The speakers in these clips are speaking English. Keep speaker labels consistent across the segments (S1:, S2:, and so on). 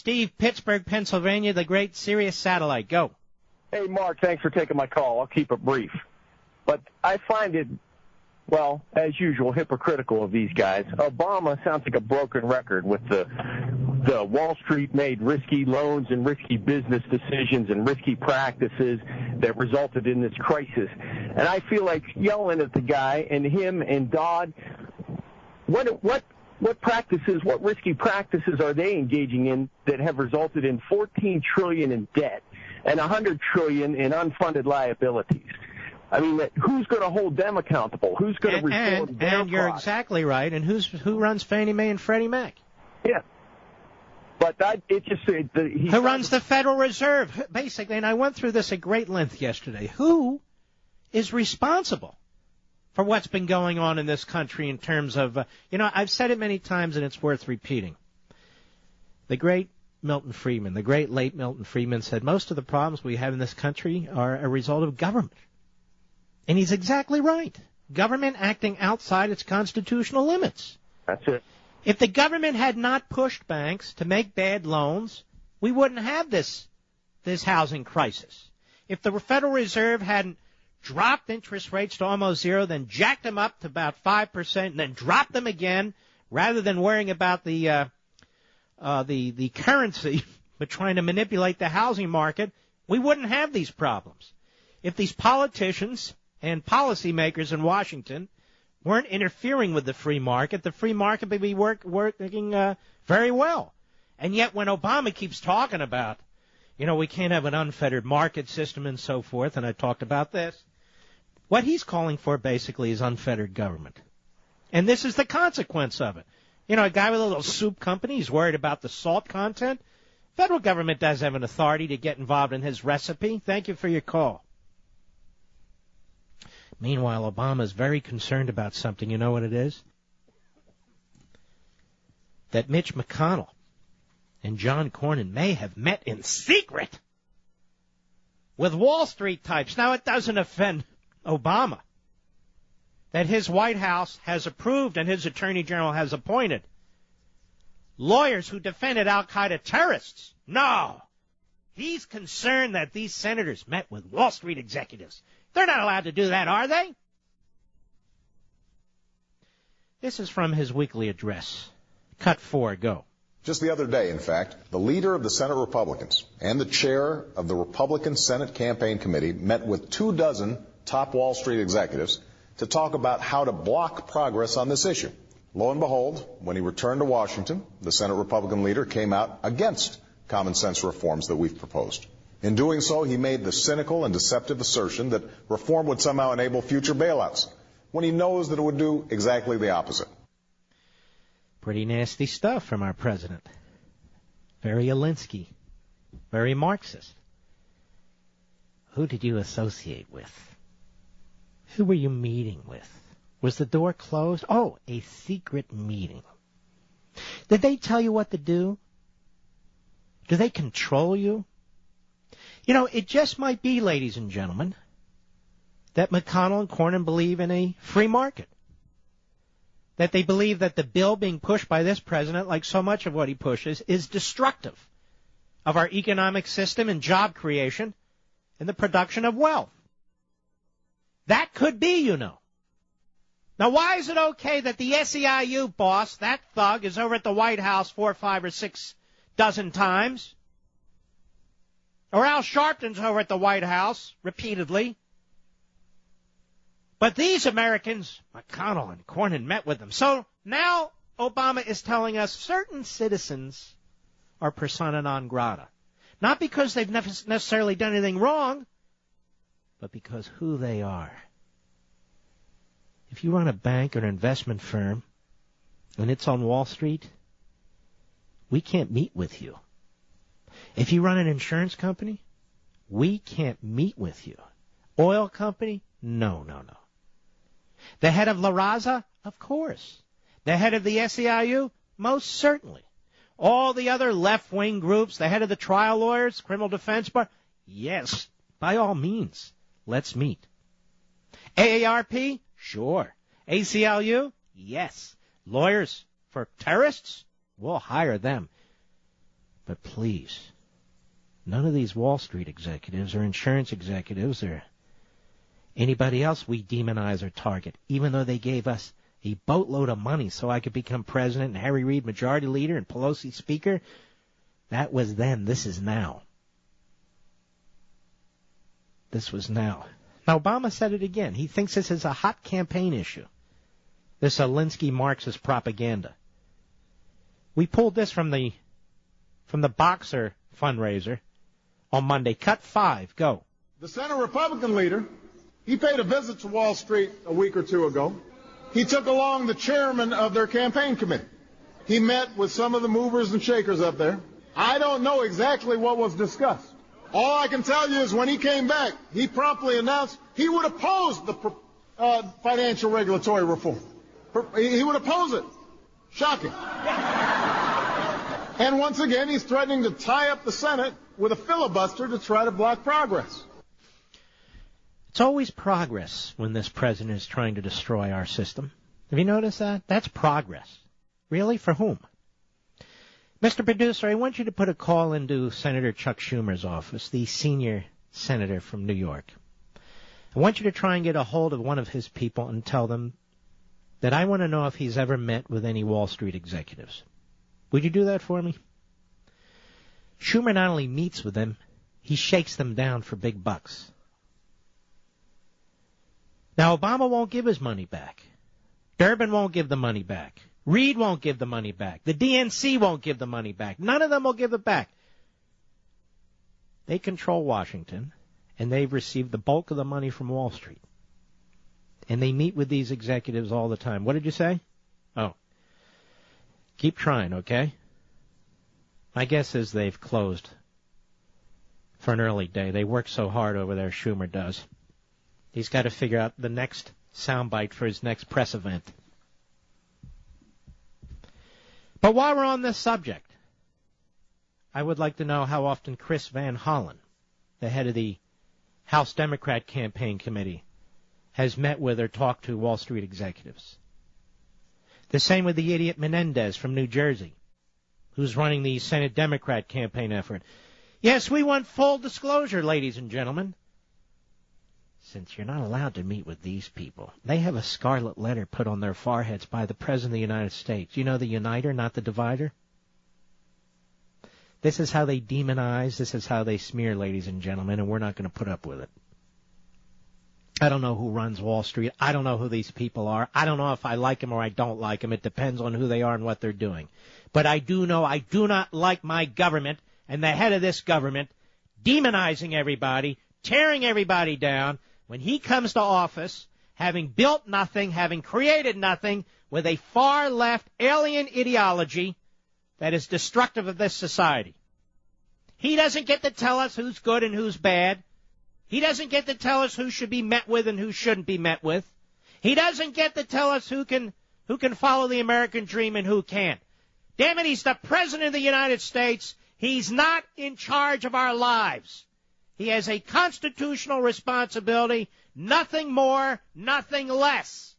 S1: Steve, Pittsburgh, Pennsylvania, the great Sirius satellite. Go.
S2: Hey, Mark, thanks for taking my call. I'll keep it brief. But I find it, well, as usual, hypocritical of these guys. Obama sounds like a broken record with the Wall Street made risky loans and risky business decisions and risky practices that resulted in this crisis. And I feel like yelling at the guy and him and Dodd, what risky practices are they engaging in that have resulted in $14 trillion in debt and $100 trillion in unfunded liabilities? I mean, who's going to hold them accountable? Who's going to reform their
S1: And you're exactly right. And who runs Fannie Mae and Freddie Mac?
S2: Yeah. But who
S1: runs the Federal Reserve, basically? And I went through this at great length yesterday. Who is responsible for what's been going on in this country in terms of, I've said it many times and it's worth repeating. The great Milton Friedman, the great late Milton Friedman said most of the problems we have in this country are a result of government. And he's exactly right. Government acting outside its constitutional limits.
S2: That's it.
S1: If the government had not pushed banks to make bad loans, we wouldn't have this housing crisis. If the Federal Reserve hadn't dropped interest rates to almost zero, then jacked them up to about 5%, and then dropped them again, rather than worrying about the currency, but trying to manipulate the housing market, we wouldn't have these problems. If these politicians and policymakers in Washington weren't interfering with the free market would be working very well. And yet when Obama keeps talking about, we can't have an unfettered market system and so forth, and I talked about this, what he's calling for basically is unfettered government. And this is the consequence of it. A guy with a little soup company, he's worried about the salt content. Federal government does have an authority to get involved in his recipe. Thank you for your call. Meanwhile, Obama is very concerned about something. You know what it is? That Mitch McConnell and John Cornyn may have met in secret with Wall Street types. Now, it doesn't offend Obama that his White House has approved and his Attorney General has appointed lawyers who defended al-Qaeda terrorists. No. He's concerned that these senators met with Wall Street executives. They're not allowed to do that, are they? This is from his weekly address. Cut 4, go.
S3: Just the other day, in fact, the leader of the Senate Republicans and the chair of the Republican Senate Campaign Committee met with 24 top Wall Street executives to talk about how to block progress on this issue. Lo and behold, when he returned to Washington, the Senate Republican leader came out against common sense reforms that we've proposed. In doing so, he made the cynical and deceptive assertion that reform would somehow enable future bailouts, when he knows that it would do exactly the opposite.
S1: Pretty nasty stuff from our president. Very Alinsky. Very Marxist. Who did you associate with? Who were you meeting with? Was the door closed? Oh, a secret meeting. Did they tell you what to do? Do they control you? It just might be, ladies and gentlemen, that McConnell and Cornyn believe in a free market. That they believe that the bill being pushed by this president, like so much of what he pushes, is destructive of our economic system and job creation and the production of wealth. That could be, Now, why is it okay that the SEIU boss, that thug, is over at the White House 4, 5, or 6 dozen times? Or Al Sharpton's over at the White House repeatedly. But these Americans, McConnell and Cornyn, met with them. So now Obama is telling us certain citizens are persona non grata. Not because they've necessarily done anything wrong, but because who they are. If you run a bank or an investment firm and it's on Wall Street, we can't meet with you. If you run an insurance company, we can't meet with you. Oil company? No. The head of La Raza? Of course. The head of the SEIU? Most certainly. All the other left-wing groups, the head of the trial lawyers, criminal defense bar? Yes, by all means, let's meet. AARP? Sure. ACLU? Yes. Lawyers for terrorists? We'll hire them. But please, none of these Wall Street executives or insurance executives or anybody else we demonize or target, even though they gave us a boatload of money so I could become president and Harry Reid majority leader and Pelosi speaker. That was then. This is now. This was now. Now, Obama said it again. He thinks this is a hot campaign issue. This Alinsky Marxist propaganda. We pulled this from the Boxer fundraiser on Monday. Cut 5. Go.
S4: The Senate Republican leader, he paid a visit to Wall Street a week or two ago. He took along the chairman of their campaign committee. He met with some of the movers and shakers up there. I don't know exactly what was discussed. All I can tell you is when he came back, he promptly announced he would oppose the financial regulatory reform. He would oppose it. Shocking. And once again, he's threatening to tie up the Senate with a filibuster to try to block progress.
S1: It's always progress when this president is trying to destroy our system. Have you noticed that? That's progress. Really? For whom? Mr. Producer, I want you to put a call into Senator Chuck Schumer's office, the senior senator from New York. I want you to try and get a hold of one of his people and tell them that I want to know if he's ever met with any Wall Street executives. Would you do that for me? Schumer not only meets with them, he shakes them down for big bucks. Now, Obama won't give his money back. Durbin won't give the money back. Reid won't give the money back. The DNC won't give the money back. None of them will give it back. They control Washington, and they've received the bulk of the money from Wall Street. And they meet with these executives all the time. What did you say? Oh. Keep trying, okay? My guess is they've closed for an early day. They work so hard over there, Schumer does. He's got to figure out the next soundbite for his next press event. But while we're on this subject, I would like to know how often Chris Van Hollen, the head of the House Democrat Campaign Committee, has met with or talked to Wall Street executives. The same with the idiot Menendez from New Jersey, who's running the Senate Democrat campaign effort. Yes, we want full disclosure, ladies and gentlemen. Since you're not allowed to meet with these people, they have a scarlet letter put on their foreheads by the President of the United States. You know, the uniter, not the divider? This is how they demonize. This is how they smear, ladies and gentlemen, and we're not going to put up with it. I don't know who runs Wall Street. I don't know who these people are. I don't know if I like them or I don't like them. It depends on who they are and what they're doing. But I do know I do not like my government and the head of this government demonizing everybody, tearing everybody down, when he comes to office, having built nothing, having created nothing, with a far-left alien ideology that is destructive of this society. He doesn't get to tell us who's good and who's bad. He doesn't get to tell us who should be met with and who shouldn't be met with. He doesn't get to tell us who can follow the American dream and who can't. Damn it, he's the President of the United States. He's not in charge of our lives. He has a constitutional responsibility, nothing more, nothing less.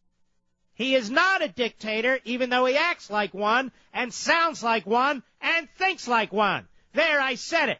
S1: He is not a dictator, even though he acts like one, and sounds like one, and thinks like one. There, I said it.